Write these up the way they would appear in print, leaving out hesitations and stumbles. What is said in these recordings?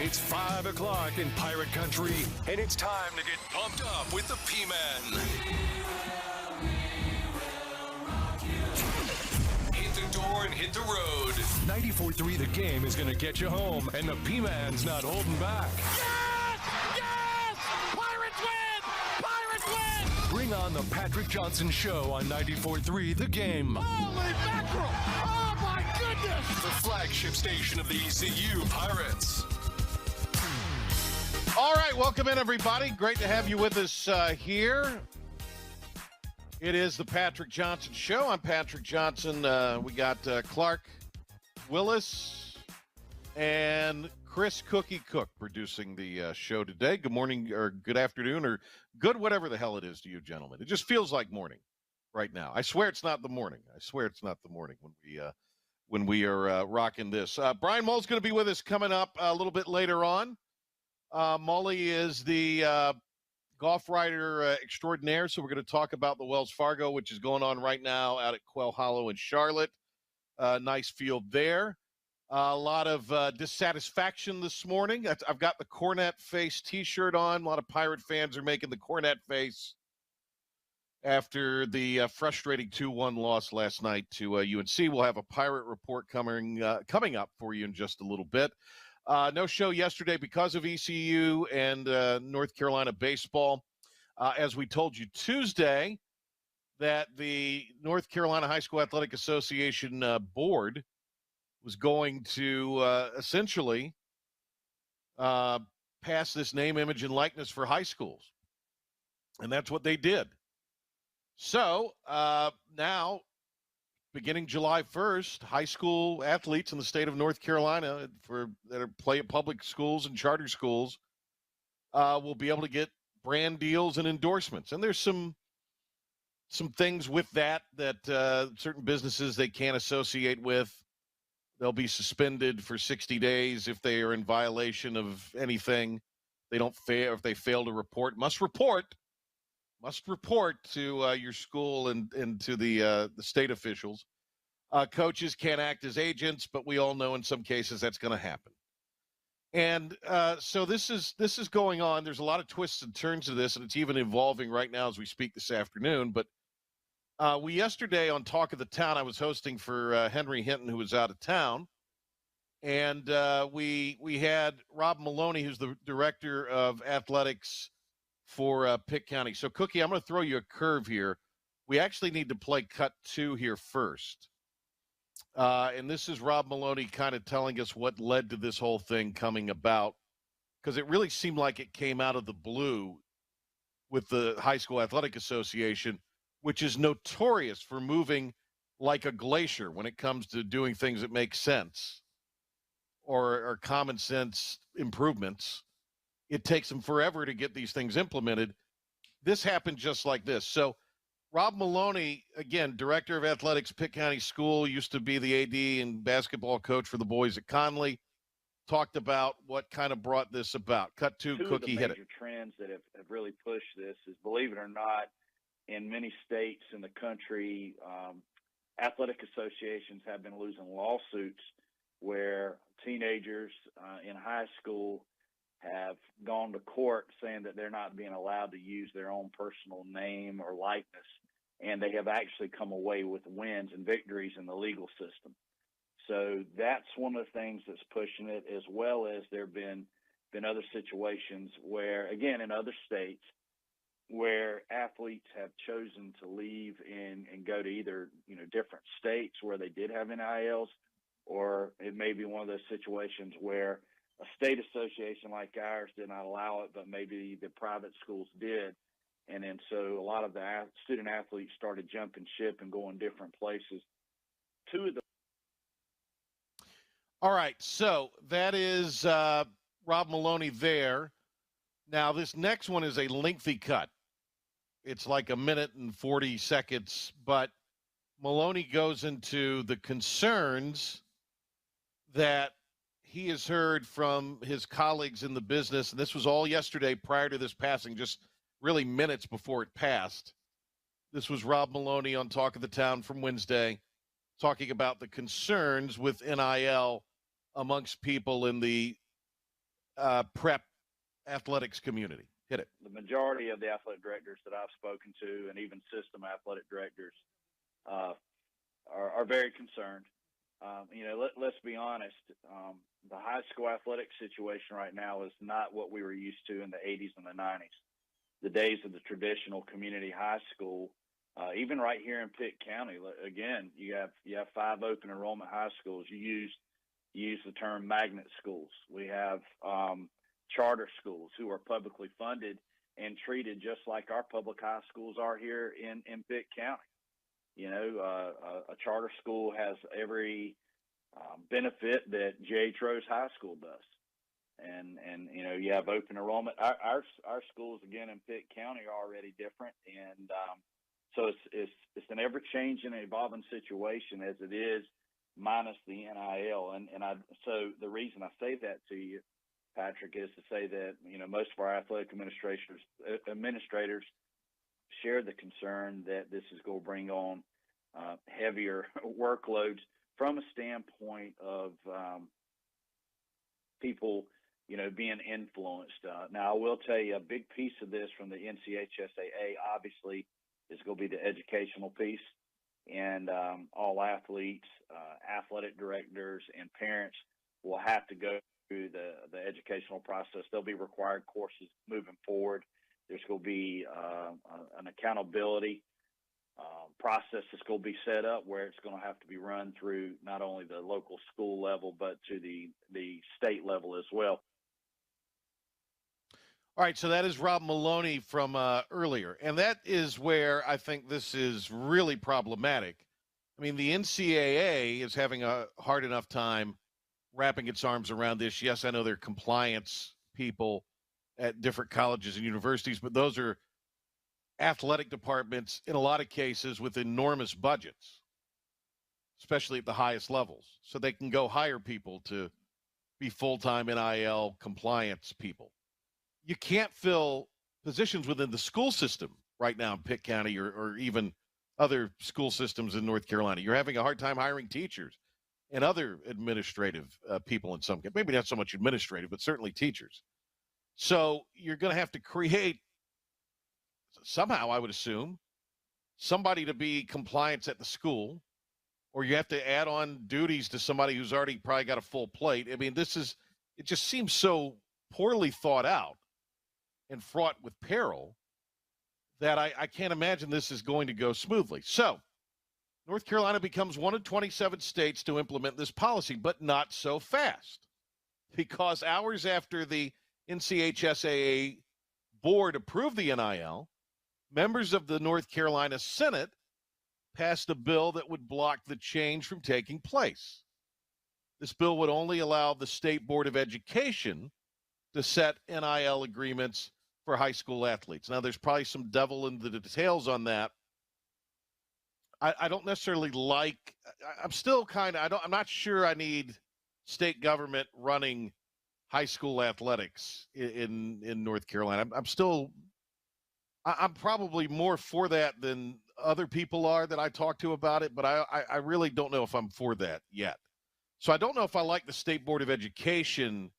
It's 5 o'clock in Pirate Country, and it's time to get pumped up with the P-Man. Hit the door and hit the road. 94.3 The Game is going to get you home, and the P-Man's not holding back. Yes! Yes! Pirates win! Pirates win! Bring on the Patrick Johnson Show on 94.3 The Game. Holy mackerel! Oh, my goodness! The flagship station of the ECU Pirates. All right, welcome in, everybody. Great to have you with us here. It is the Patrick Johnson Show. I'm Patrick Johnson. We got Clark Willis and Chris Cookie Cook producing the show today. Good morning, or good afternoon, or good whatever the hell it is to you, gentlemen. It just feels like morning right now. I swear it's not the morning. I swear it's not the morning when we are rocking this. Brian Mull's going to be with us coming up a little bit later on. Mully is the golf writer extraordinaire, so we're going to talk about the Wells Fargo, which is going on right now out at Quail Hollow in Charlotte. Nice field there. A lot of dissatisfaction this morning. I've got the Cornet face T-shirt on. A lot of Pirate fans are making the Cornet face after the frustrating 2-1 loss last night to UNC. We'll have a Pirate report coming up for you in just a little bit. No show yesterday because of ECU and North Carolina baseball. As we told you Tuesday, that the North Carolina High School Athletic Association board was going to essentially pass this name, image, and likeness for high schools. And that's what they did. So now, beginning July 1st, high school athletes in the state of North Carolina that play at public schools and charter schools will be able to get brand deals and endorsements. And there's some things with that certain businesses they can't associate with. They'll be suspended for 60 days if they are in violation of anything. If they fail to report, must report to your school and to the state officials. Coaches can't act as agents, but we all know in some cases that's going to happen. And so this is going on. There's a lot of twists and turns to this, and it's even evolving right now as we speak this afternoon. But we yesterday on Talk of the Town, I was hosting for Henry Hinton, who was out of town. And we had Rob Maloney, who's the director of athletics for Pitt County. So, Cookie, I'm going to throw you a curve here. We actually need to play cut 2 here first. And this is Rob Maloney kind of telling us what led to this whole thing coming about, because it really seemed like it came out of the blue with the High School Athletic Association, which is notorious for moving like a glacier when it comes to doing things that make sense or common sense improvements. It takes them forever to get these things implemented. This happened just like this. So Rob Maloney, again, director of athletics, Pitt County School, used to be the AD and basketball coach for the boys at Conley, talked about what kind of brought this about. Cut 2, Cookie, hit it. Two of the major trends that have really pushed this is, believe it or not, in many states in the country, athletic associations have been losing lawsuits where teenagers in high school have gone to court saying that they're not being allowed to use their own personal name or likeness, and they have actually come away with wins and victories in the legal system. So that's one of the things that's pushing it, as well as there have been other situations where, again, in other states, where athletes have chosen to leave and go to either, different states where they did have NILs, or it may be one of those situations where a state association like ours did not allow it, but maybe the private schools did. And then so a lot of the student athletes started jumping ship and going different places. All right, so that is Rob Maloney there. Now, this next one is a lengthy cut. It's like 1 minute and 40 seconds, but Maloney goes into the concerns that he has heard from his colleagues in the business, and this was all yesterday prior to this passing, just really minutes before it passed. This was Rob Maloney on Talk of the Town from Wednesday, talking about the concerns with NIL amongst people in the prep athletics community? Hit it. The majority of the athletic directors that I've spoken to, and even system athletic directors, are very concerned. Let's be honest. The high school athletic situation right now is not what we were used to in the 80s and the 90s. The days of the traditional community high school, even right here in Pitt County. Again, you have 5 open enrollment high schools. You use the term magnet schools. We have charter schools who are publicly funded and treated just like our public high schools are here in Pitt County. A charter school has every benefit that J.H. Rose High School does. And you have open enrollment. Our schools, again, in Pitt County are already different. And so it's an ever-changing and evolving situation as it is, minus the NIL. So the reason I say that to you, Patrick, is to say that, most of our athletic administrators share the concern that this is going to bring on heavier workloads from a standpoint of people, being influenced. Now, I will tell you a big piece of this from the NCHSAA, obviously, is going to be the educational piece. And all athletes, athletic directors, and parents will have to go through the educational process. There'll be required courses moving forward. There's going to be an accountability process that's going to be set up where it's going to have to be run through not only the local school level, but to the state level as well. All right, so that is Rob Maloney from earlier, and that is where I think this is really problematic. I mean, the NCAA is having a hard enough time wrapping its arms around this. Yes, I know they're compliance people at different colleges and universities, but those are athletic departments in a lot of cases with enormous budgets, especially at the highest levels. So they can go hire people to be full-time NIL compliance people. You can't fill positions within the school system right now in Pitt County or even other school systems in North Carolina. You're having a hard time hiring teachers and other administrative people in some cases. Maybe not so much administrative, but certainly teachers. So you're going to have to create somehow, I would assume, somebody to be compliance at the school, or you have to add on duties to somebody who's already probably got a full plate. I mean, it just seems so poorly thought out and fraught with peril that I can't imagine this is going to go smoothly. So North Carolina becomes one of 27 states to implement this policy, but not so fast, because hours after the NCHSAA board approved the NIL, members of the North Carolina Senate passed a bill that would block the change from taking place. This bill would only allow the State Board of Education to set NIL agreements for high school athletes. Now, there's probably some devil in the details on that. I don't necessarily I'm not sure I need state government running high school athletics in North Carolina. I'm probably more for that than other people are that I talk to about it, but I really don't know if I'm for that yet. So I don't know if I like the State Board of Education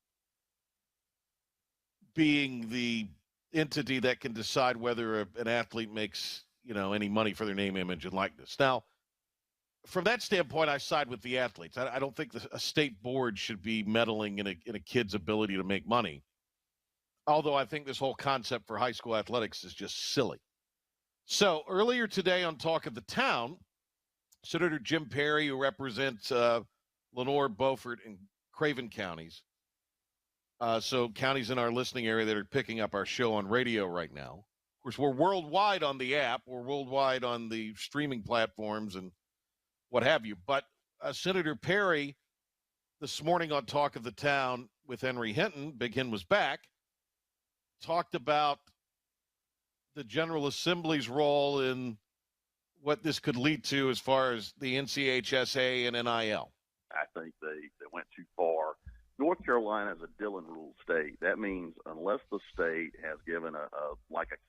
being the entity that can decide whether an athlete makes, any money for their name, image, and likeness. Now, from that standpoint, I side with the athletes. I don't think a state board should be meddling in a kid's ability to make money. Although I think this whole concept for high school athletics is just silly. So earlier today on Talk of the Town, Senator Jim Perry, who represents Lenoir, Beaufort, and Craven counties, so counties in our listening area that are picking up our show on radio right now. Of course, we're worldwide on the app. We're worldwide on the streaming platforms and what have you. But Senator Perry, this morning on Talk of the Town with Henry Hinton, Big Hen was back, talked about the General Assembly's role in what this could lead to as far as the NCHSA and NIL. I think they went too far. North Carolina is a Dillon rule state. That means unless the state has given a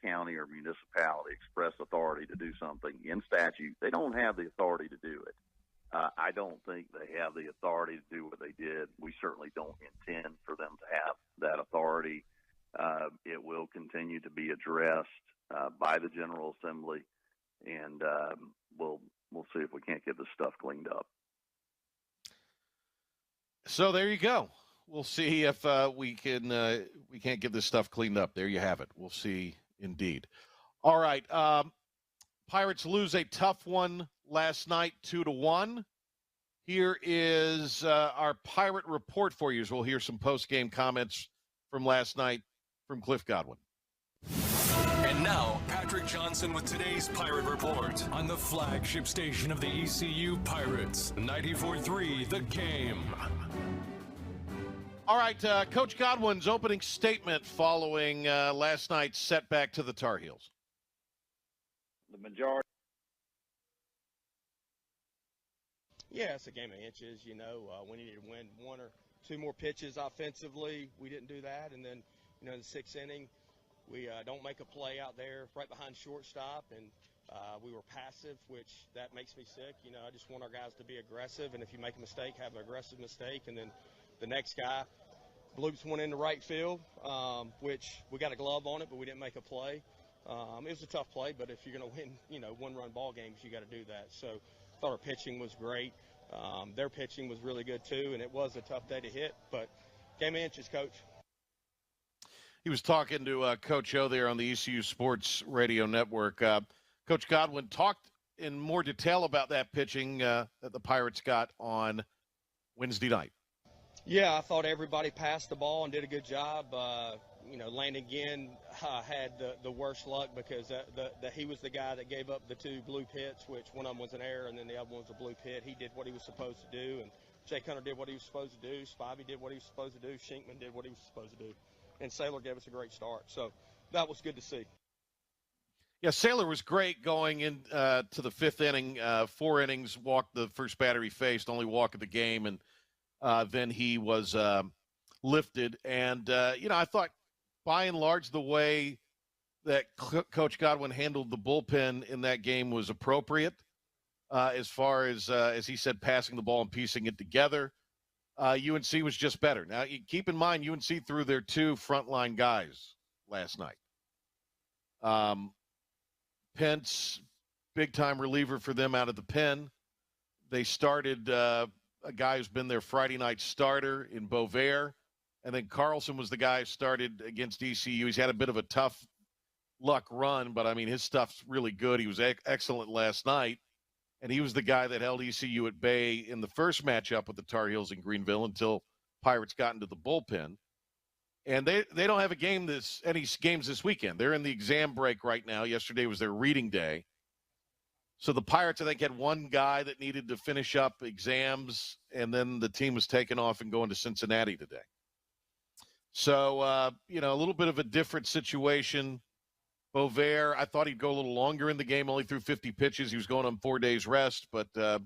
county or municipality express authority to do something in statute, they don't have the authority to do it. I don't think they have the authority to do what they did. We certainly don't intend for them to have that authority. It will continue to be addressed by the General Assembly, and we'll see if we can't get this stuff cleaned up. So there you go. We'll see if we can't get this stuff cleaned up. There you have it. We'll see indeed. All right. Pirates lose a tough one last night, 2-1. Here is our Pirate report for you. We'll hear some post-game comments from last night from Cliff Godwin. And now, Patrick Johnson with today's Pirate Report on the flagship station of the ECU Pirates, 94.3 The Game. All right, Coach Godwin's opening statement following last night's setback to the Tar Heels. The majority. Yeah, it's a game of inches. We needed to win one or two more pitches offensively. We didn't do that. And then, in the sixth inning, we don't make a play out there right behind shortstop. And we were passive, which that makes me sick. I just want our guys to be aggressive. And if you make a mistake, have an aggressive mistake. And then the next guy bloops one into right field, which we got a glove on it, but we didn't make a play. It was a tough play, but if you're going to win, one-run ball games, you got to do that. So I thought our pitching was great. Their pitching was really good too, and it was a tough day to hit, but game of inches, Coach. He was talking to Coach O there on the ECU Sports Radio Network. Coach Godwin talked in more detail about that pitching that the Pirates got on Wednesday night. Yeah, I thought everybody passed the ball and did a good job. Landon Ginn had the worst luck because he was the guy that gave up the two blue hits, which one of them was an error and then the other one was a blue hit. He did what he was supposed to do, and Jake Hunter did what he was supposed to do. Spivey did what he was supposed to do. Shinkman did what he was supposed to do. And Saylor gave us a great start. So that was good to see. Yeah, Saylor was great going in to the fifth inning. 4 innings, walked the first batter he faced, only walk of the game, and then he was lifted. And, I thought by and large the way that Coach Godwin handled the bullpen in that game was appropriate as far as he said, passing the ball and piecing it together. UNC was just better. Now, keep in mind, UNC threw their 2 frontline guys last night. Pence, big-time reliever for them out of the pen. They started a guy who's been their Friday night starter in Bovair. And then Carlson was the guy who started against ECU. He's had a bit of a tough luck run, but, his stuff's really good. He was excellent last night. And he was the guy that held ECU at bay in the first matchup with the Tar Heels in Greenville until Pirates got into the bullpen. And they don't have any games this weekend. They're in the exam break right now. Yesterday was their reading day. So the Pirates, I think, had one guy that needed to finish up exams, and then the team was taking off and going to Cincinnati today. So, a little bit of a different situation. Bovair, I thought he'd go a little longer in the game, only threw 50 pitches. He was going on 4 days rest, but the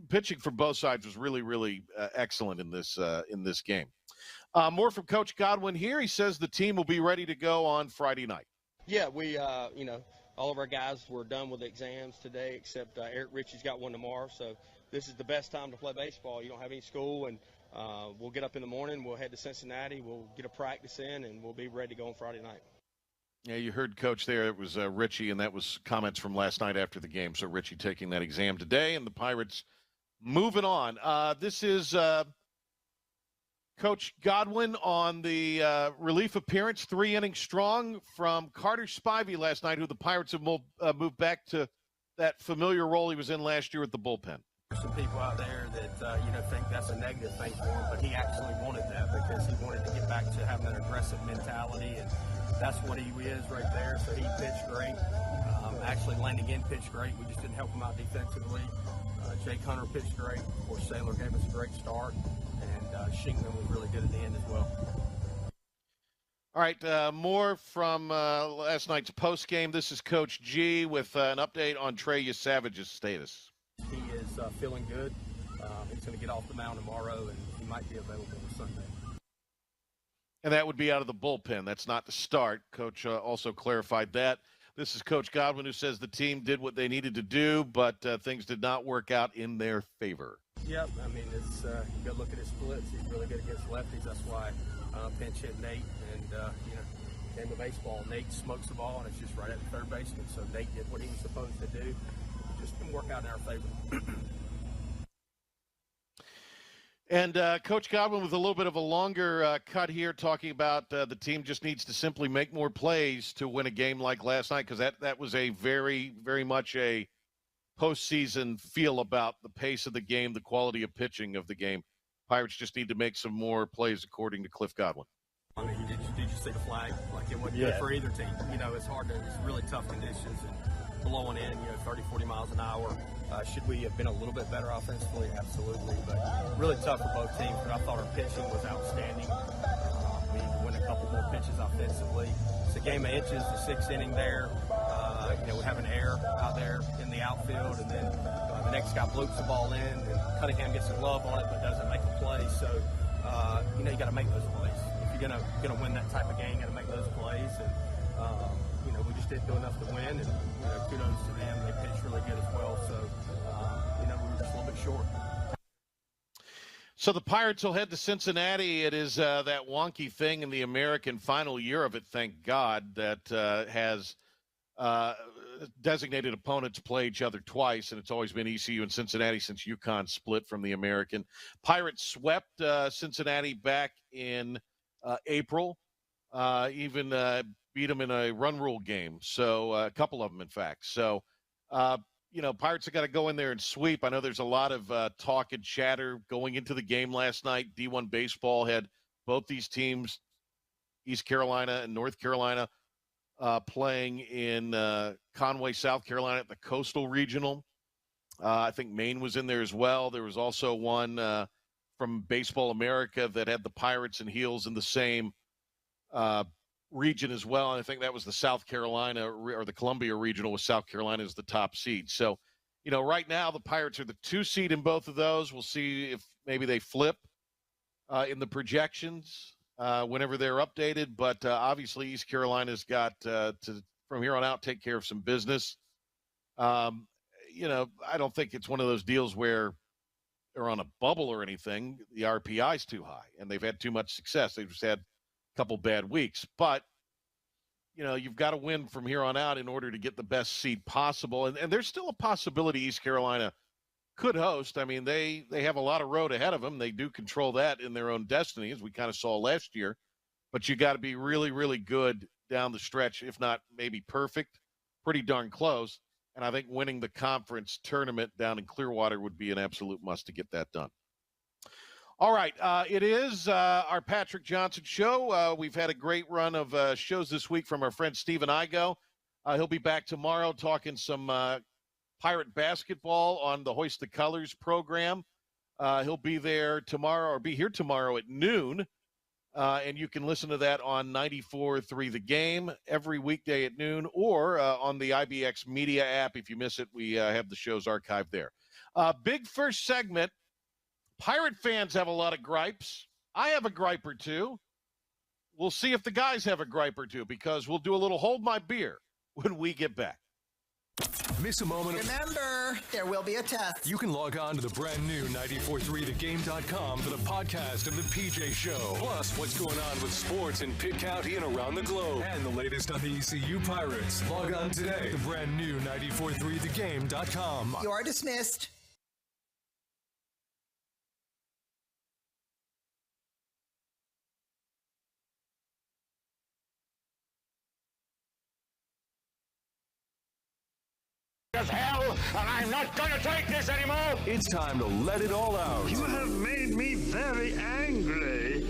pitching from both sides was really, really excellent in this game. More from Coach Godwin here. He says the team will be ready to go on Friday night. Yeah, we, all of our guys were done with exams today, except Eric Ritchie's got one tomorrow. So this is the best time to play baseball. You don't have any school, and we'll get up in the morning. We'll head to Cincinnati. We'll get a practice in, and we'll be ready to go on Friday night. Yeah, you heard Coach there. It was Ritchie, and that was comments from last night after the game. So Ritchie taking that exam today, and the Pirates moving on. This is Coach Godwin on the relief appearance, 3 innings strong from Carter Spivey last night, who the Pirates have moved back to that familiar role he was in last year at the bullpen. There's some people out there that, think that's a negative thing for him, but he actually wanted that because he wanted to get back to having an aggressive mentality, and that's what he is right there. So he pitched great. Actually, Landon Ginn pitched great. We just didn't help him out defensively. Jake Hunter pitched great. Of course, Saylor gave us a great start, and Shinkman was really good at the end as well. All right, more from last night's postgame. This is Coach G with an update on Trey Savage's status. He is feeling good. He's going to get off the mound tomorrow, and he might be available on Sunday. And that would be out of the bullpen. That's not the start. Coach also clarified that. This is Coach Godwin, who says the team did what they needed to do, but things did not work out in their favor. Yep, it's you got to look at his splits. He's really good against lefties. That's why pinch hit Nate, and game of baseball, Nate smokes the ball, and it's just right at the third baseman. So Nate did what he was supposed to do. Just didn't work out in our favor. And Coach Godwin with a little bit of a longer cut here, talking about the team just needs to simply make more plays to win a game like last night, because that was a very, very much a postseason feel about the pace of the game, the quality of pitching of the game. Pirates just need to make some more plays, according to Cliff Godwin. I mean, did you see the flag? Like, it wasn't good for either team. It's it's really tough conditions and blowing in, 30, 40 miles an hour. Should we have been a little bit better offensively? Absolutely. But really tough for both teams. But I thought our pitching was outstanding. We went a couple more pitches offensively. It's a game of inches, the sixth inning there. We have an error out there in the outfield, and then the next guy bloops the ball in, and Cunningham gets a glove on it but doesn't make a play. So, you got to make those plays. If you're gonna win that type of game, you got to make those plays. And we just didn't do enough to win. And kudos to them; they pitched really good as well. So, we were just a little bit short. So the Pirates will head to Cincinnati. It is that wonky thing in the American final year of it, thank God, that has designated opponents play each other twice, and it's always been ECU and Cincinnati since UConn split from the American. Pirates swept Cincinnati back in April, even beat them in a run rule game, so a couple of them, in fact. So, Pirates have got to go in there and sweep. I know there's a lot of talk and chatter going into the game last night. D1 Baseball had both these teams, East Carolina and North Carolina, playing in Conway, South Carolina at the Coastal Regional. I think Maine was in there as well. There was also one from Baseball America that had the Pirates and Heels in the same region as well. And I think that was the South Carolina or the Columbia Regional, with South Carolina as the top seed. So, right now the Pirates are the 2 seed in both of those. We'll see if maybe they flip in the projections whenever they're updated. But obviously East Carolina's got to, from here on out, take care of some business. I don't think it's one of those deals where they're on a bubble or anything. The RPI is too high, and they've had too much success. They've just had a couple bad weeks. But, you've got to win from here on out in order to get the best seed possible. And there's still a possibility East Carolina could host. I mean, they have a lot of road ahead of them. They do control that in their own destiny, as we kind of saw last year. But you got to be really, really good down the stretch, if not maybe perfect, pretty darn close. And I think winning the conference tournament down in Clearwater would be an absolute must to get that done. All right, it is our Patrick Johnson show. We've had a great run of shows this week from our friend Stephen Igo. He'll be back tomorrow talking some Pirate basketball on the Hoist the Colors program. He'll be there tomorrow, or be here tomorrow at noon. And you can listen to that on 94.3 The Game every weekday at noon, or on the IBX Media app. If you miss it, we have the shows archived there. Big first segment. Pirate fans have a lot of gripes. I have a gripe or two. We'll see if the guys have a gripe or two, because we'll do a little Hold My Beer when we get back. Miss a moment. Remember, there will be a test. You can log on to the brand new 943thegame.com for the podcast of the PJ Show. Plus, what's going on with sports in Pitt County and around the globe. And the latest on the ECU Pirates. Log on today. The brand new 943thegame.com. You are dismissed. As hell, and I'm not going to take this anymore. It's time to let it all out. You have made me very angry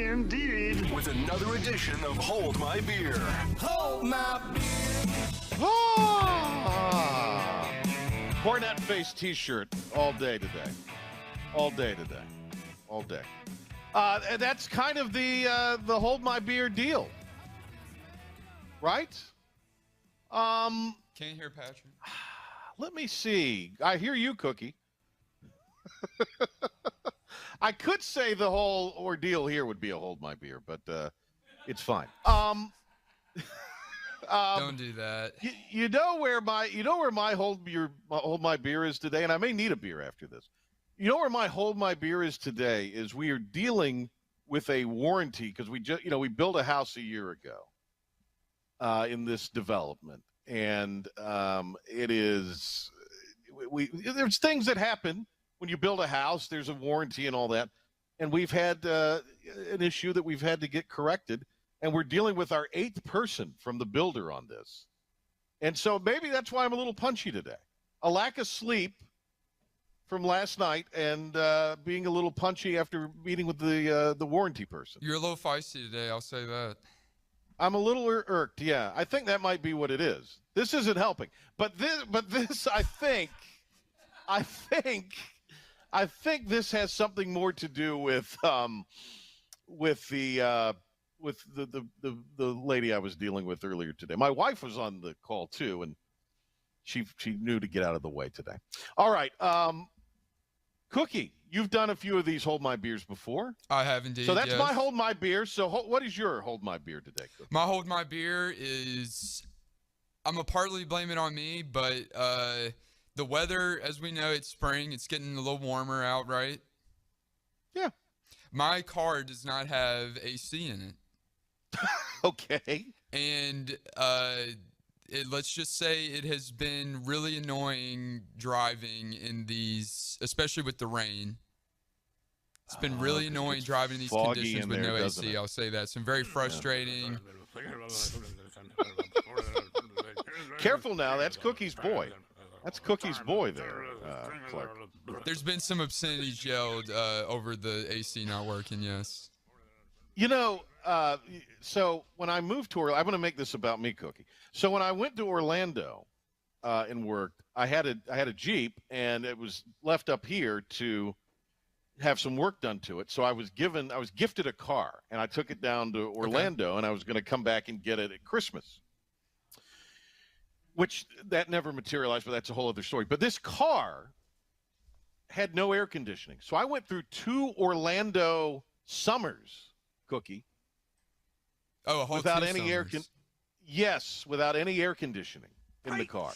indeed. With another edition of Hold My Beer. Hold my beer. Cornet face T-shirt all day today. All day today. All day. And that's kind of the Hold My Beer deal. Right? Can't hear Patrick. Let me see. I hear you, Cookie. I could say the whole ordeal here would be a Hold My Beer, but it's fine. Don't do that. You know where my Hold My Beer is today, and I may need a beer after this. You know where my Hold My Beer is today is we are dealing with a warranty because we just, we built a house a year ago in this development, and it is there's things that happen when you build a house. There's a warranty and all that, and we've had an issue that we've had to get corrected, and we're dealing with our 8th person from the builder on this, and so maybe that's why I'm a little punchy today. A lack of sleep from last night and being a little punchy after meeting with the warranty person. You're a little feisty today, I'll say that. I'm a little irked, yeah. I think that might be what it is. This isn't helping. But this I think this has something more to do with the lady I was dealing with earlier today. My wife was on the call too, and she knew to get out of the way today. All right. Cookie, you've done a few of these Hold My Beers before. I have indeed. So that's yes. my Hold My Beer. So what is your Hold My Beer today, Cookie? My Hold My Beer is, I'm going to partly blame it on me, but the weather, as we know, it's spring. It's getting a little warmer out, right? Yeah. My car does not have AC in it. Okay. And let's just say it has been really annoying driving in these, especially with the rain. It's been really annoying driving in these conditions with no AC. I'll say that. It's been very frustrating. Careful now. That's Cookie's boy. That's Cookie's boy there, Clark. There's been some obscenities yelled over the AC not working, yes. So when I moved to Orlando, I'm going to make this about me, Cookie. So when I went to Orlando and worked, I had a Jeep, and it was left up here to have some work done to it. So I was gifted a car, and I took it down to Orlando, and I was going to come back and get it at Christmas, which that never materialized, but that's a whole other story. But this car had no air conditioning. So I went through 2 Orlando summers, Cookie. Oh, a whole without 2 any summers. Yes, without any air conditioning in the car.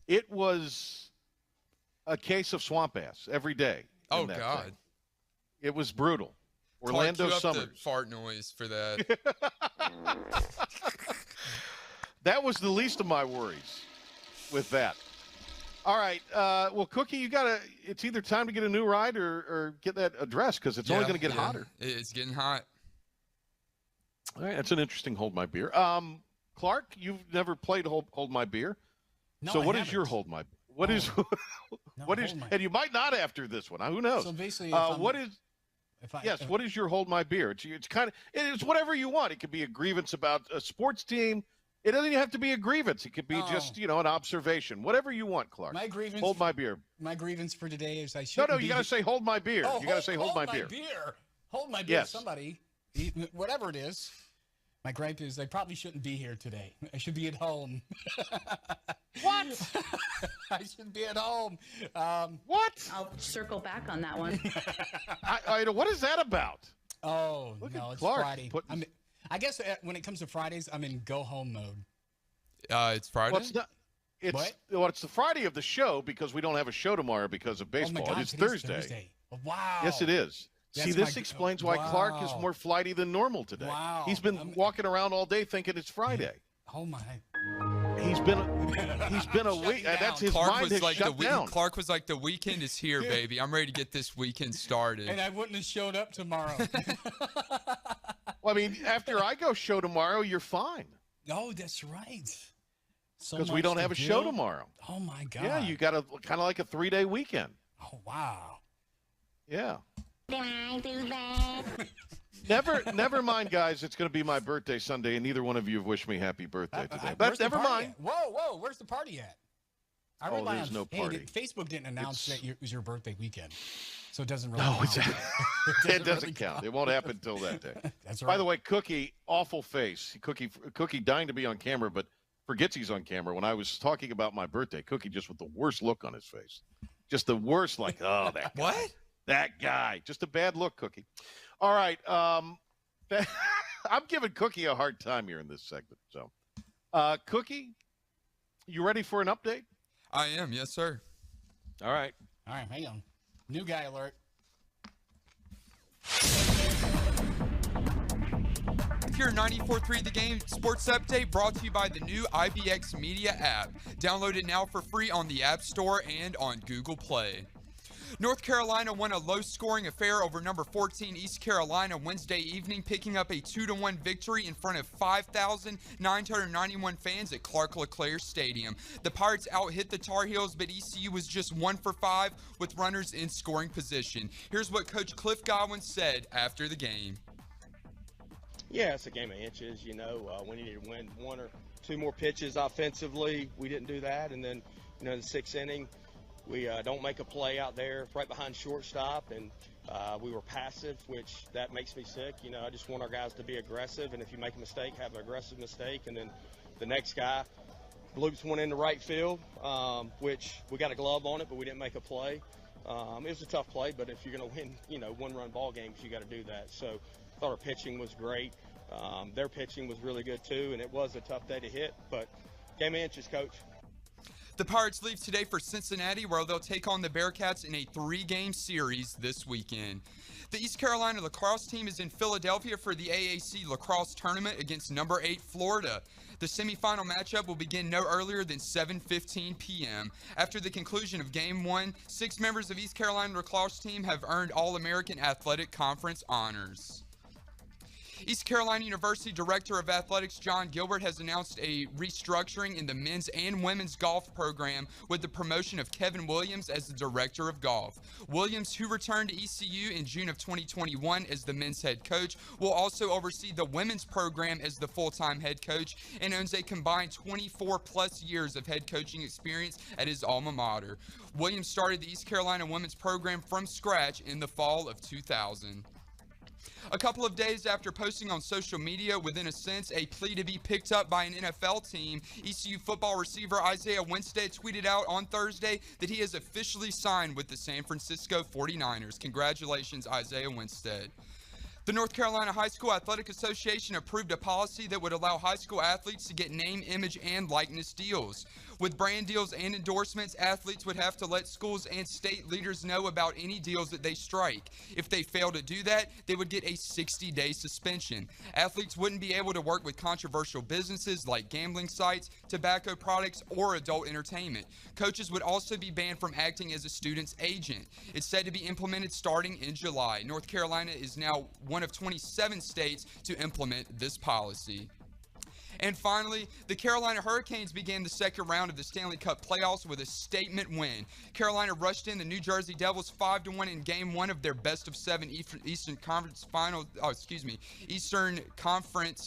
It was a case of swamp ass every day. Oh God. Thing. It was brutal. Orlando summers. The fart noise for that. That was the least of my worries with that. All right. Well, Cookie, it's either time to get a new ride or get that address because it's only going to get hotter. It's getting hot. All right. That's an interesting Hold My Beer. Clark, you've never played Hold My Beer. No, so what I is your haven't. Hold My What is what is and you might not after this one. Who knows? So basically, what is your Hold My Beer? It's kind of it's whatever you want. It could be a grievance about a sports team. It doesn't even have to be a grievance. It could be just, an observation. Whatever you want, Clark. My grievance. Hold my beer. My grievance for today is I should. No, you got to say hold my beer. Oh, you got to say hold my beer. Hold my beer. Yes. Somebody, whatever it is. My gripe is I probably shouldn't be here today. I should be at home. What? I should be at home. What? I'll circle back on that one. What is that about? Oh, Look no, at it's Clark Friday. I guess when it comes to Fridays, I'm in go home mode. It's Friday? Well, it's not. It's the Friday of the show because we don't have a show tomorrow because of baseball. Oh my God, It's today's Thursday. Wow. Yes, it is. That's See, this explains why Clark is more flighty than normal today. Wow. He's been walking around all day thinking it's Friday. Oh my. He's been a week. That's his Clark mind was has like shut down. Clark was like, the weekend is here, baby. I'm ready to get this weekend started. And I wouldn't have showed up tomorrow. Well, I mean, after I go show tomorrow, you're fine. Oh, that's right. Because we don't have a show tomorrow. Oh my God. Yeah, you got kind of like a 3-day weekend. Oh wow. Yeah. Did I do that? Never mind, guys. It's going to be my birthday Sunday, and neither one of you have wished me happy birthday today. But never mind. Whoa, where's the party at? There's no party. Facebook didn't announce that it was your birthday weekend, so it doesn't really count. It doesn't really count. It won't happen until that day. That's right. By the way, Cookie, awful face. Cookie dying to be on camera, but forgets he's on camera. When I was talking about my birthday, Cookie just with the worst look on his face. Just the worst, like, oh, that guy. What? That guy. Just a bad look, Cookie. All right. I'm giving Cookie a hard time here in this segment. So, Cookie, you ready for an update? I am, yes, sir. All right. All right, hang on. New guy alert. your 94.3 The Game Sports Update brought to you by the new IBX Media app. Download it now for free on the App Store and on Google Play. North Carolina won a low-scoring affair over number 14 East Carolina Wednesday evening, picking up a 2-1 victory in front of 5,991 fans at Clark LeClaire Stadium. The Pirates out-hit the Tar Heels, but ECU was just 1 for 5 with runners in scoring position. Here's what Coach Cliff Godwin said after the game. Yeah, it's a game of inches. We needed to win 1 or 2 more pitches offensively. We didn't do that, and then, in the 6th inning, we don't make a play out there right behind shortstop, and we were passive, which that makes me sick. I just want our guys to be aggressive, and if you make a mistake, have an aggressive mistake. And then the next guy loops one into right field, which we got a glove on it, but we didn't make a play. It was a tough play, but if you're going to win, 1-run ball games, you got to do that. So I thought our pitching was great. Their pitching was really good too, and it was a tough day to hit, but game of inches, Coach. The Pirates leave today for Cincinnati, where they'll take on the Bearcats in a 3-game series this weekend. The East Carolina lacrosse team is in Philadelphia for the AAC lacrosse tournament against number 8 Florida. The semifinal matchup will begin no earlier than 7:15 p.m. After the conclusion of Game 1, 6 members of East Carolina lacrosse team have earned All-American Athletic Conference honors. East Carolina University Director of Athletics John Gilbert has announced a restructuring in the men's and women's golf program with the promotion of Kevin Williams as the Director of Golf. Williams, who returned to ECU in June of 2021 as the men's head coach, will also oversee the women's program as the full-time head coach and owns a combined 24-plus years of head coaching experience at his alma mater. Williams started the East Carolina women's program from scratch in the fall of 2000. A couple of days after posting on social media, within a sense, a plea to be picked up by an NFL team, ECU football receiver Isaiah Winstead tweeted out on Thursday that he has officially signed with the San Francisco 49ers. Congratulations, Isaiah Winstead. The North Carolina High School Athletic Association approved a policy that would allow high school athletes to get name, image, and likeness deals. With brand deals and endorsements, athletes would have to let schools and state leaders know about any deals that they strike. If they fail to do that, they would get a 60-day suspension. Athletes wouldn't be able to work with controversial businesses like gambling sites, tobacco products, or adult entertainment. Coaches would also be banned from acting as a student's agent. It's said to be implemented starting in July. North Carolina is now one of 27 states to implement this policy. And finally, the Carolina Hurricanes began the second round of the Stanley Cup playoffs with a statement win. Carolina rushed in the New Jersey Devils 5-1 in Game 1 of their best-of-7 Eastern Conference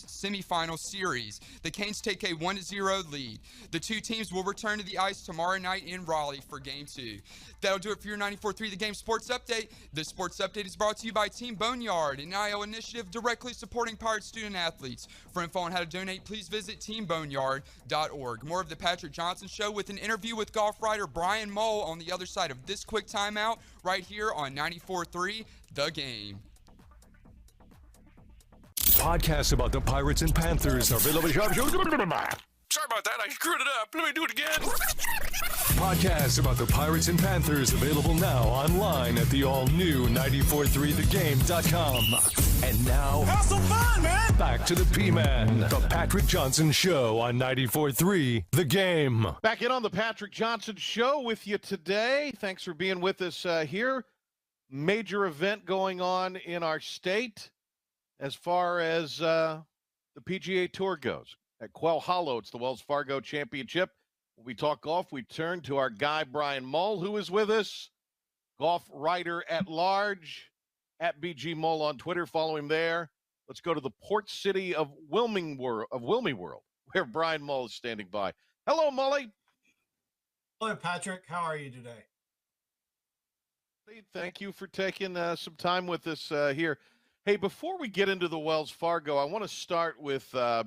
semifinal series. The Canes take a 1-0 lead. The two teams will return to the ice tomorrow night in Raleigh for Game 2. That'll do it for your 94.3 The Game Sports Update. This sports update is brought to you by Team Boneyard, an NIL initiative directly supporting Pirate student-athletes. For info on how to donate, please visit teamboneyard.org. More of the Patrick Johnson Show with an interview with golf writer Brian Mull on the other side of this quick timeout right here on 94.3 The Game. Podcasts about the Pirates and Panthers are available. Sorry about that. I screwed it up. Let me do it again. Podcasts about the Pirates and Panthers available now online at the all-new 943thegame.com. And now, have some fun, man. Back to the P-Man, the Patrick Johnson Show on 94.3 The Game. Back in on the Patrick Johnson Show with you today. Thanks for being with us here. Major event going on in our state as far as the PGA Tour goes. At Quail Hollow, it's the Wells Fargo Championship. When we talk golf, we turn to our guy, Brian Mull, who is with us, golf writer at large, at BG Mull on Twitter. Follow him there. Let's go to the port city of Wilming World, where Brian Mull is standing by. Hello, Mully. Hello, Patrick. How are you today? Thank you for taking some time with us here. Hey, before we get into the Wells Fargo, I want to start with the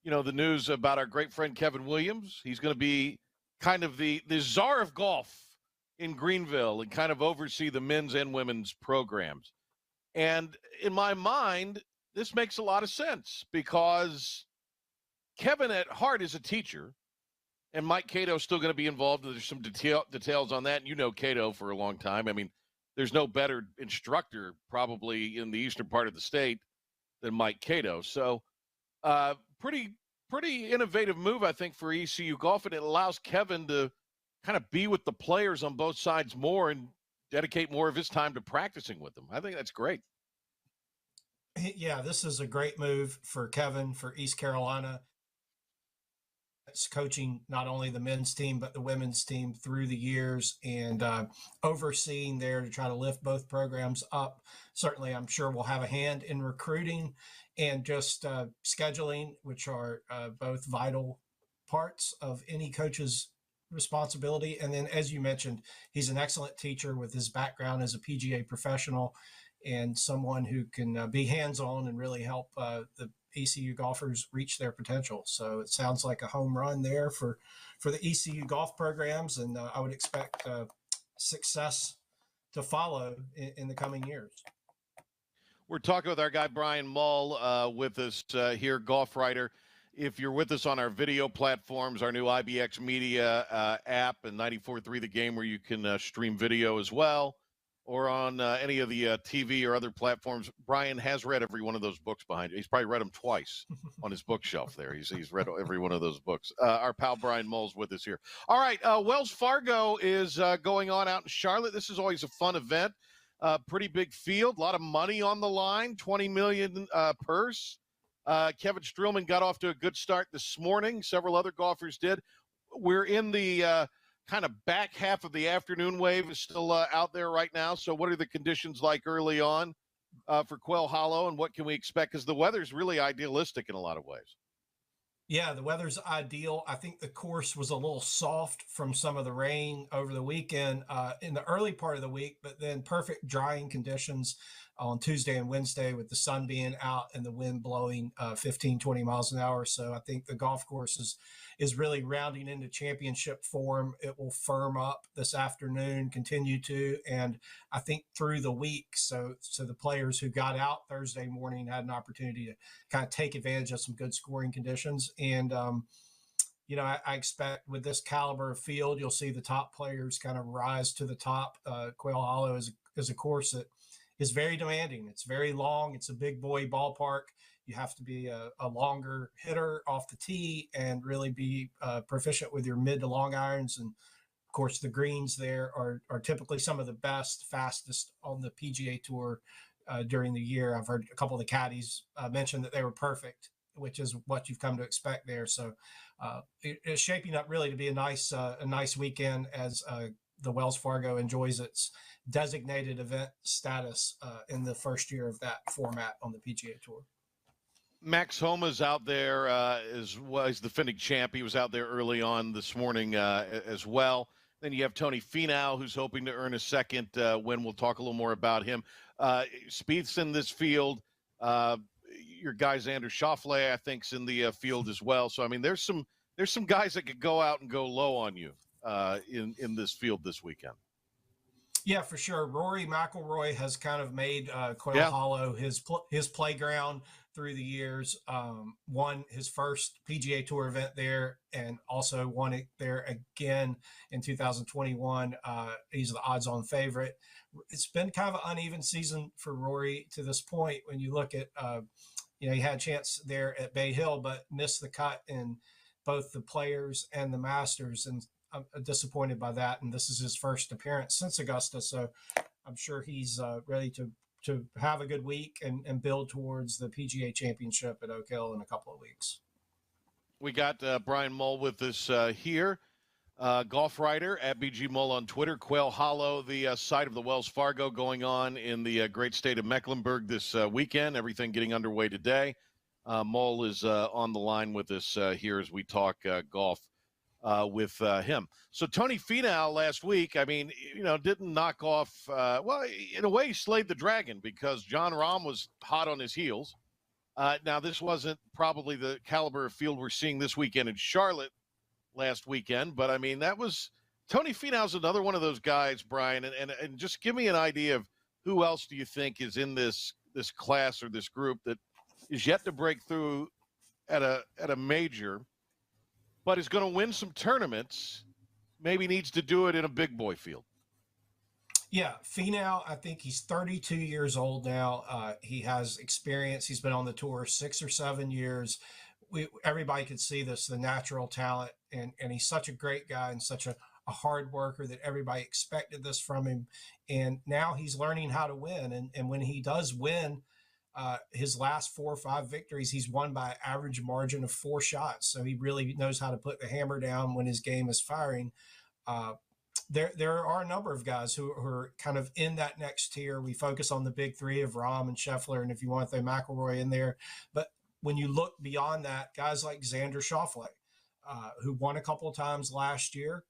news about our great friend Kevin Williams. He's going to be kind of the czar of golf in Greenville and kind of oversee the men's and women's programs. And in my mind, this makes a lot of sense because Kevin at heart is a teacher, and Mike Cato is still going to be involved. There's some details on that. You know Cato for a long time. I mean, there's no better instructor probably in the eastern part of the state than Mike Cato. So pretty innovative move, I think, for ECU Golf, and it allows Kevin to kind of be with the players on both sides more and dedicate more of his time to practicing with them. I think that's great. Yeah, this is a great move for Kevin, for East Carolina. It's coaching not only the men's team, but the women's team through the years and overseeing there to try to lift both programs up. Certainly, I'm sure we'll have a hand in recruiting and just scheduling, which are both vital parts of any coach's responsibility. And then, as you mentioned, he's an excellent teacher with his background as a PGA professional and someone who can be hands-on and really help the ECU golfers reach their potential. So it sounds like a home run there for the ECU golf programs, and I would expect success to follow in the coming years. We're talking with our guy Brian Mull with us here, golf writer. If you're with us on our video platforms, our new IBX Media app and 94.3 The Game, where you can stream video as well, or on any of the TV or other platforms, Brian has read every one of those books behind you. He's probably read them twice on his bookshelf there. He's read every one of those books. Our pal Brian Mull's with us here. All right, Wells Fargo is going on out in Charlotte. This is always a fun event. Pretty big field, a lot of money on the line, $20 million purse. Kevin Streelman got off to a good start this morning. Several other golfers did. We're in the kind of back half of the afternoon wave is still out there right now. So what are the conditions like early on for Quail Hollow, and what can we expect? Because the weather's really idealistic in a lot of ways. Yeah, the weather's ideal. I think the course was a little soft from some of the rain over the weekend in the early part of the week, but then perfect drying conditions on Tuesday and Wednesday with the sun being out and the wind blowing 15, 20 miles an hour. So I think the golf course is really rounding into championship form. It will firm up this afternoon, continue to, and I think through the week. So the players who got out Thursday morning had an opportunity to kind of take advantage of some good scoring conditions. And, I expect with this caliber of field, you'll see the top players kind of rise to the top. Quail Hollow is a course that is very demanding. It's very long. It's a big boy ballpark. You have to be a longer hitter off the tee and really be proficient with your mid to long irons. And of course, the greens there are typically some of the best, fastest on the PGA Tour during the year. I've heard a couple of the caddies mention that they were perfect, which is what you've come to expect there. So it's shaping up really to be a nice weekend as the Wells Fargo enjoys its designated event status in the first year of that format on the PGA Tour. Max Homa's out there as well as the defending champ. He was out there early on this morning as well. Then you have Tony Finau, who's hoping to earn a second win. We'll talk a little more about him. Spieth's in this field. Your guy Xander Schauffele, I think, is in the field as well. So I mean, there's some guys that could go out and go low on you in this field this weekend. Yeah, for sure. Rory McIlroy has kind of made Quail Hollow his playground through the years. Won his first PGA Tour event there and also won it there again in 2021. He's the odds-on favorite. It's been kind of an uneven season for Rory to this point. When you look at, he had a chance there at Bay Hill, but missed the cut in both the Players and the Masters, and I'm disappointed by that. And this is his first appearance since Augusta, so I'm sure he's ready to have a good week and build towards the PGA Championship at Oak Hill in a couple of weeks. We got Brian Mull with us here, golf writer at BG Mull on Twitter. Quail Hollow, the site of the Wells Fargo, going on in the great state of Mecklenburg this weekend. Everything getting underway today. Mull is on the line with us here as we talk golf with him. So Tony Finau last week, I mean, didn't knock off, well, in a way he slayed the dragon because Jon Rahm was hot on his heels. Now, this wasn't probably the caliber of field we're seeing this weekend in Charlotte last weekend, but I mean, that was Tony Finau's another one of those guys, Brian, and just give me an idea of who else do you think is in this class or this group that is yet to break through at a major, but is going to win some tournaments, maybe needs to do it in a big boy field. Yeah, Finau, I think he's 32 years old now. He has experience. He's been on the tour 6 or 7 years. Everybody could see this, the natural talent, and he's such a great guy and such a hard worker that everybody expected this from him. And now he's learning how to win. And when he does win, his last 4 or 5 victories, he's won by an average margin of 4 shots. So he really knows how to put the hammer down when his game is firing. There are a number of guys who are kind of in that next tier. We focus on the big three of Rahm and Scheffler, and if you want to throw McIlroy in there. But when you look beyond that, guys like Xander Schauffele, who won a couple of times last year,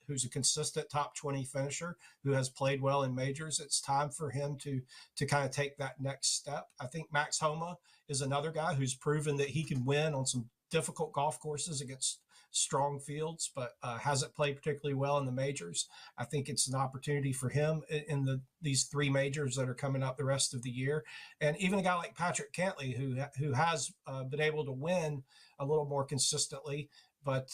who's a consistent top 20 finisher, who has played well in majors, it's time for him to kind of take that next step. I think Max Homa is another guy who's proven that he can win on some difficult golf courses against strong fields, but hasn't played particularly well in the majors. I think it's an opportunity for him in these 3 majors that are coming up the rest of the year. And even a guy like Patrick Cantlay, who has been able to win a little more consistently, but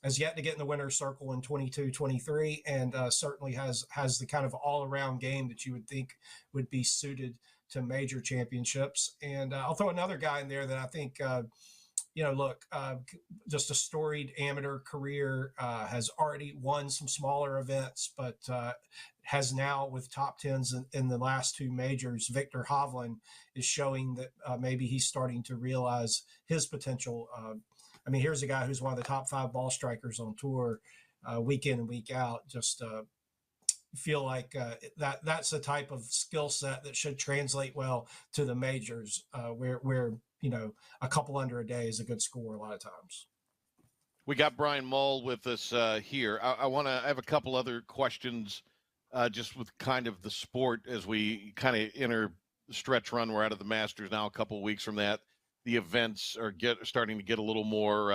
has yet to get in the winner's circle in 22, 23, and certainly has the kind of all-around game that you would think would be suited to major championships. And I'll throw another guy in there that I think just a storied amateur career, has already won some smaller events, but has now, with top 10s in the last 2 majors, Victor Hovland is showing that maybe he's starting to realize his potential. Here's a guy who's one of the top 5 ball strikers on tour, week in and week out. Just feel like that's a type of skill set that should translate well to the majors, where a couple under a day is a good score a lot of times. We got Brian Mull with us here. I have a couple other questions just with kind of the sport as we kind of enter the stretch run. We're out of the Masters now, a couple of weeks from that. The events are starting to get a little more,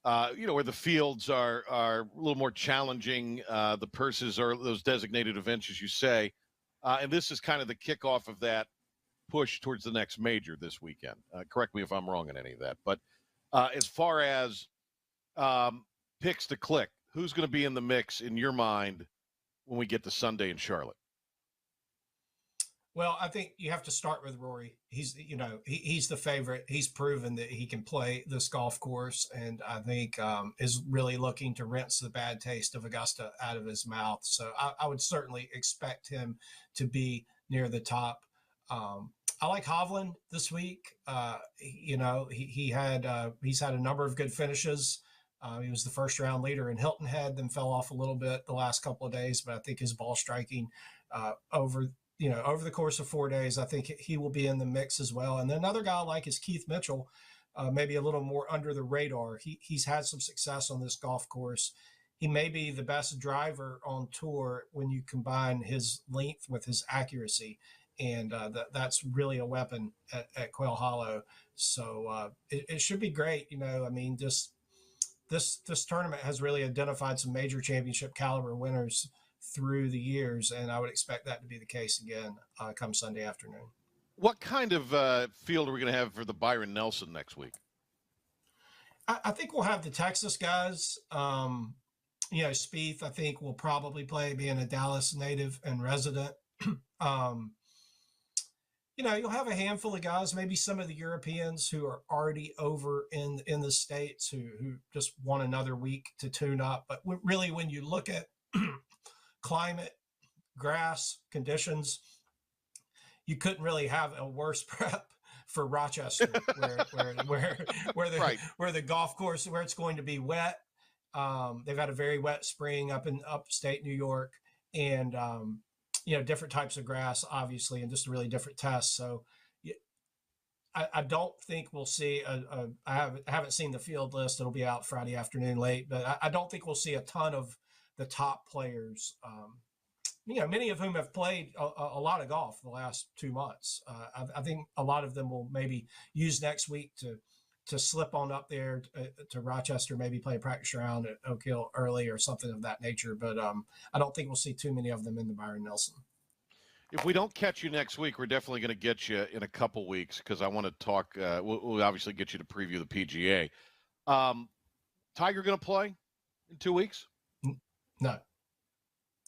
where the fields are a little more challenging. The purses are those designated events, as you say. And this is kind of the kickoff of that push towards the next major this weekend. Correct me if I'm wrong on any of that. But as far as picks to click, who's going to be in the mix in your mind when we get to Sunday in Charlotte? Well, I think you have to start with Rory. He's the favorite. He's proven that he can play this golf course, and I think is really looking to rinse the bad taste of Augusta out of his mouth. So I would certainly expect him to be near the top. I like Hovland this week. He's had a number of good finishes. He was the first round leader in Hilton Head, then fell off a little bit the last couple of days, but I think his ball striking over the course of 4 days, I think he will be in the mix as well. And then another guy I like is Keith Mitchell, maybe a little more under the radar. He's had some success on this golf course. He may be the best driver on tour when you combine his length with his accuracy. And that's really a weapon at Quail Hollow. So it should be great. This tournament has really identified some major championship caliber winners through the years, and I would expect that to be the case again come Sunday afternoon. What kind of field are we going to have for the Byron Nelson next week? I think we'll have the Texas guys. Spieth, I think, will probably play, being a Dallas native and resident. You'll have a handful of guys, maybe some of the Europeans who are already over in the States who just want another week to tune up. But really, when you look at climate, grass, conditions, you couldn't really have a worse prep for Rochester, where the golf course, where it's going to be wet. They've had a very wet spring up in upstate New York, and different types of grass, obviously, and just a really different test. So I don't think we'll see I haven't seen the field list. It'll be out Friday afternoon late, but I don't think we'll see a ton of the top players, many of whom have played a lot of golf the last 2 months. I think a lot of them will maybe use next week to slip on up there to Rochester, maybe play a practice round at Oak Hill early or something of that nature. But I don't think we'll see too many of them in the Byron Nelson. If we don't catch you next week, we're definitely going to get you in a couple weeks, because I want to talk. We'll obviously get you to preview the PGA. Tiger going to play in 2 weeks? No.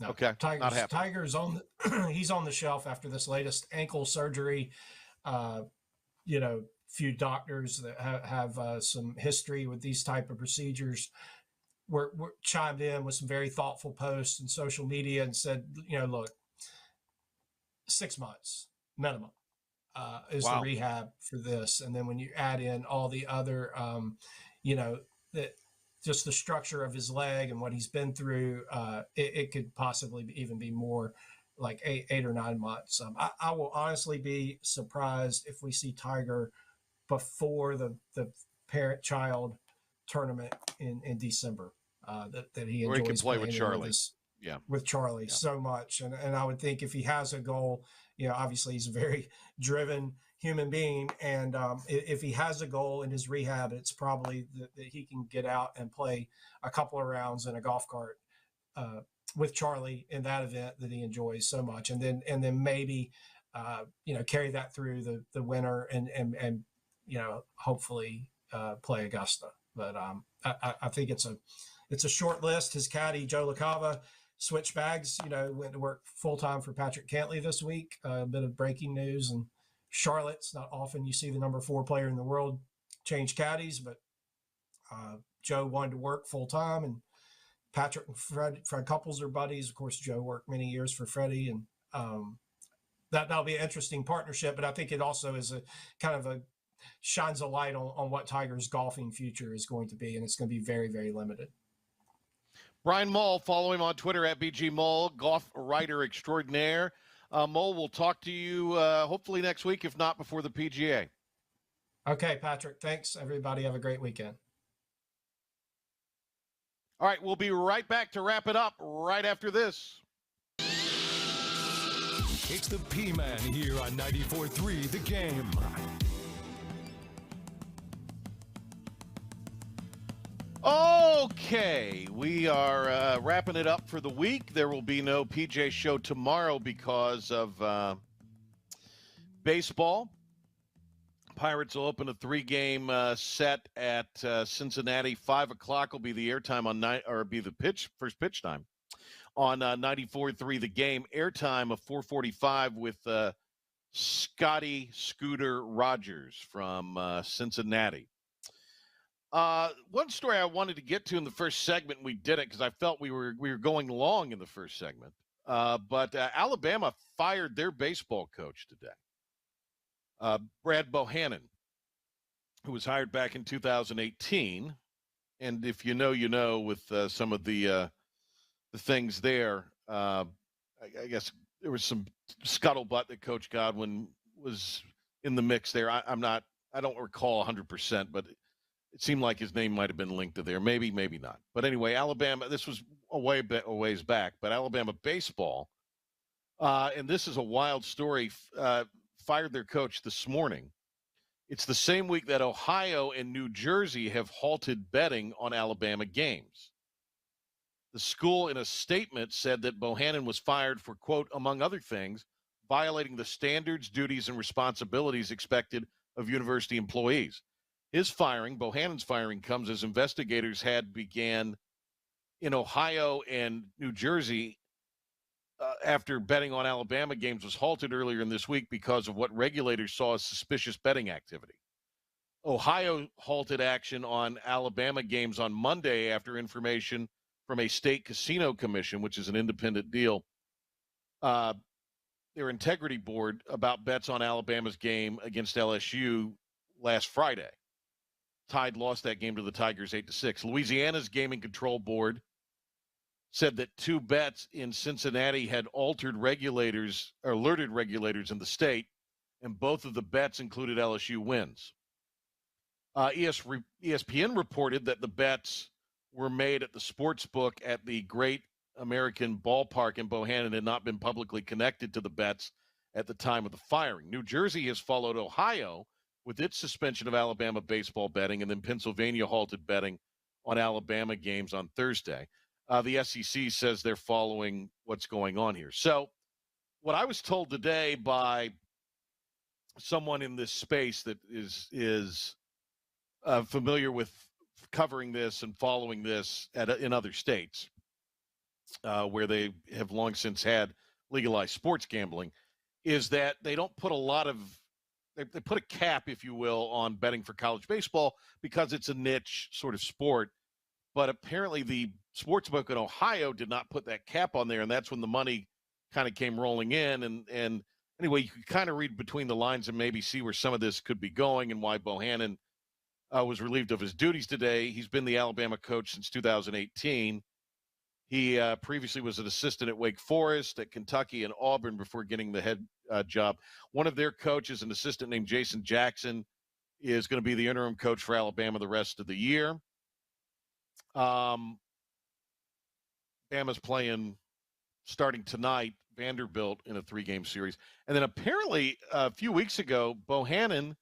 No. Okay, not happening. Tiger's on the, he's on the shelf after this latest ankle surgery. Few doctors that have some history with these type of procedures were chimed in with some very thoughtful posts and social media and said, look, 6 months minimum is the rehab for this. And then when you add in all the other, that just the structure of his leg and what he's been through, it could possibly even be more like 8 or 9 months. I will honestly be surprised if we see Tiger before the parent-child tournament in December that he enjoys. Or he can play with Charlie. With Charlie so much. And I would think if he has a goal, obviously he's a very driven human being. And if he has a goal in his rehab, it's probably that he can get out and play a couple of rounds in a golf cart with Charlie in that event that he enjoys so much. And then maybe, carry that through the winter and hopefully play Augusta. But I think it's a short list. His caddy, Joe LaCava, switched bags, went to work full-time for Patrick Cantley this week. A bit of breaking news. And Charlotte's not often you see the number 4 player in the world change caddies, but Joe wanted to work full-time. And Patrick and Fred Couples are buddies. Of course, Joe worked many years for Freddie. And that'll be an interesting partnership. But I think it also is a kind of shines a light on what Tiger's golfing future is going to be. And it's going to be very, very limited. Brian Mull, follow him on Twitter at BG Mull, golf writer extraordinaire. Mull, we'll talk to you hopefully next week, if not before the PGA. Okay, Patrick. Thanks, everybody. Have a great weekend. All right, we'll be right back to wrap it up right after this. It's the P-Man here on 94.3 The Game. Okay, we are wrapping it up for the week. There will be no PJ show tomorrow because of baseball. Pirates will open a 3-game set at Cincinnati. 5 o'clock will be the airtime on first pitch time on 94.3 The Game. Airtime of 4:45 with Scotty Scooter Rogers from Cincinnati. One story I wanted to get to in the first segment, we did it because I felt we were going long in the first segment. But Alabama fired their baseball coach today. Brad Bohannon, who was hired back in 2018. And if you know with some of the things there, I guess there was some scuttlebutt that Coach Godwin was in the mix there. I don't recall 100%, but it seemed like his name might have been linked to there. Maybe not. But anyway, Alabama, this was a ways back, but Alabama baseball, and this is a wild story, fired their coach this morning. It's the same week that Ohio and New Jersey have halted betting on Alabama games. The school, in a statement, said that Bohannon was fired for, quote, among other things, violating the standards, duties, and responsibilities expected of university employees. Bohannon's firing, comes as investigators had began in Ohio and New Jersey after betting on Alabama games was halted earlier in this week because of what regulators saw as suspicious betting activity. Ohio halted action on Alabama games on Monday after information from a state casino commission, which is an independent deal, their integrity board, about bets on Alabama's game against LSU last Friday. Tide lost that game to the Tigers 8-6. Louisiana's gaming control board said that 2 bets in Cincinnati had alerted regulators in the state, and both of the bets included LSU wins. ESPN reported that the bets were made at the sports book at the Great American Ballpark in Bohannon had not been publicly connected to the bets at the time of the firing. New Jersey has followed Ohio with its suspension of Alabama baseball betting, and then Pennsylvania halted betting on Alabama games on Thursday. The SEC says they're following what's going on here. So what I was told today by someone in this space that is familiar with covering this and following this in other states where they have long since had legalized sports gambling, is that they don't put a lot of they put a cap, if you will, on betting for college baseball because it's a niche sort of sport. But apparently the sportsbook in Ohio did not put that cap on there, and that's when the money kind of came rolling in. And anyway, you could kind of read between the lines and maybe see where some of this could be going and why Bohannon was relieved of his duties today. He's been the Alabama coach since 2018. He previously was an assistant at Wake Forest, at Kentucky, and Auburn before getting the head job. One of their coaches, an assistant named Jason Jackson, is going to be the interim coach for Alabama the rest of the year. Bama's playing starting tonight, Vanderbilt in a 3-game series. And then apparently a few weeks ago, Bohannon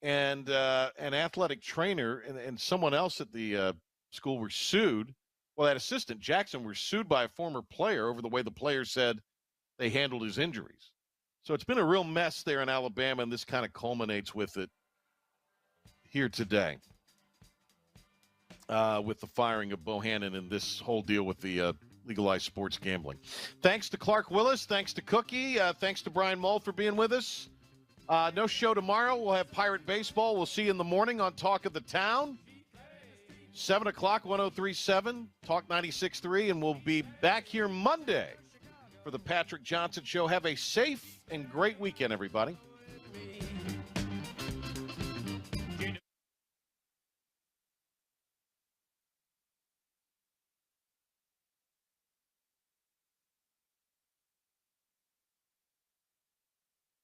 and an athletic trainer and someone else at the school were sued. Well, that assistant, Jackson, were sued by a former player over the way the player said they handled his injuries. So it's been a real mess there in Alabama, and this kind of culminates with it here today with the firing of Bohannon and this whole deal with the legalized sports gambling. Thanks to Clark Willis. Thanks to Cookie. Thanks to Brian Mull for being with us. No show tomorrow. We'll have Pirate Baseball. We'll see you in the morning on Talk of the Town. 7 o'clock, 103.7, Talk 96.3, and we'll be back here Monday for the Patrick Johnson Show. Have a safe and great weekend, everybody.